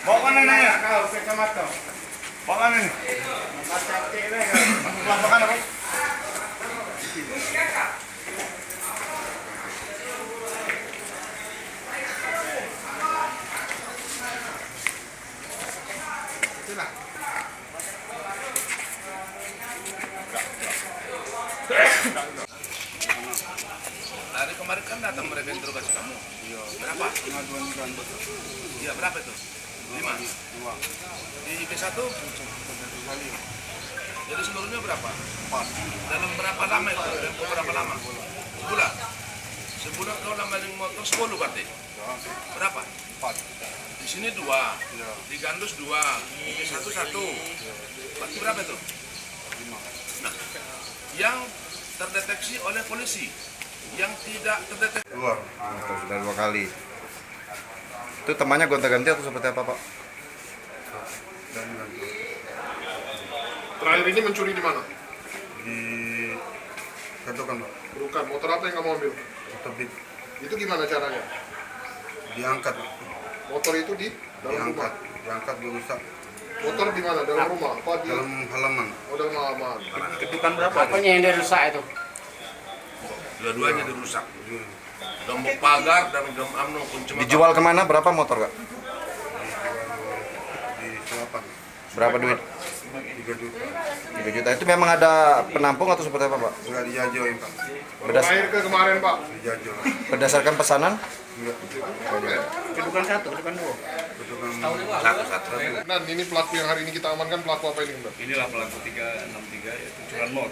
Bawa mana nih? Kau kacamata. Bawa mana nih? Mata cewek. Bawa mana, Bos? Hari kemarin kan datang mereka interogasi kamu. Iya. Berapa? Pengaduan di kantor. Iya, berapa itu? 5. Dua. Di IP1? Satu kali. Jadi seluruhnya berapa? 4. Dalam berapa lama itu? Tempo berapa lama? Sebulan. Sebulan kau nambah motor 10 berarti? Ya. Berapa? 4. Di sini 2. Ya. Di Gandus 2. IP1 1. Berarti berapa itu? 5. Nah, yang terdeteksi oleh polisi, yang tidak terdeteksi. Dua. Sudah 2 kali. Itu temannya gonta-ganti atau seperti apa, Pak? Dan kantor. Terakhir ini mencuri di mana? Di kantor kan, Pak. Bukan, motor apa yang kamu ambil? Motor Beat. Itu gimana caranya? Diangkat. Motor itu di dalam rumah. Diangkat dirusak Motor di mana? Dalam rumah? Apa di dalam halaman. oh, dalam halaman? Ketukan berapa? Apanya yang dirusak itu? Dua-duanya dirusak. Gembok pagar dan amno pun cuma Dijual kemana? Berapa motor, Kak? Di Selapan. Berapa duit? 3 juta. 3 juta. Itu memang ada penampung atau seperti apa, Pak? Enggak dijajoin, Pak. Terakhir ke kemarin, Pak. Dijajol. Berdasarkan pesanan? Enggak. Ketukan 1, ketukan 2. Ketukan satu-satu. Dan ini pelaku yang hari ini kita amankan, pelaku apa ini, Mbak? Inilah pelaku 363 yaitu curanmor.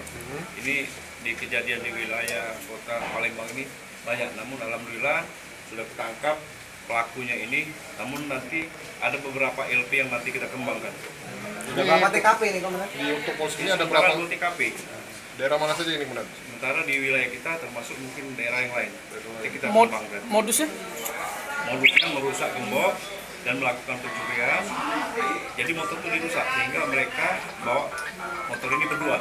Ini di kejadian di wilayah kota Palembang ini banyak, namun alhamdulillah sudah ketangkap pelakunya ini. Namun nanti ada beberapa LP yang nanti kita kembangkan. Udah berapa TKP nih, Komandan? Di untuk pos ini ada Sementara berapa? 2 TKP. Daerah mana saja ini, Komandan? Sementara di wilayah kita termasuk mungkin daerah yang lain. Nanti kita Mod kembangkan. modusnya? Modusnya merusak gembok dan melakukan pencurian. Jadi motor itu dirusak sehingga mereka bawa motor ini berdua.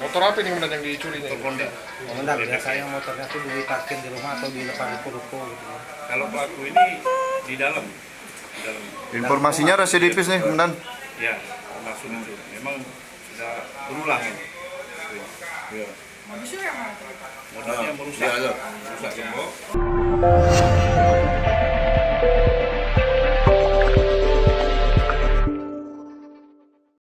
Motor apa ini, Komandan, yang dicurinya? Motor Honda. Komandan, biasanya motornya tuh diparkir di rumah atau di depan ruko-ruko gitu. Kalau pelaku ini di dalam. Di dalam. Informasinya residivis nih, Komandan. Ya, termasuk itu. Memang sudah berulang ini. Ya. Modusnya merusak. Merusak gembok.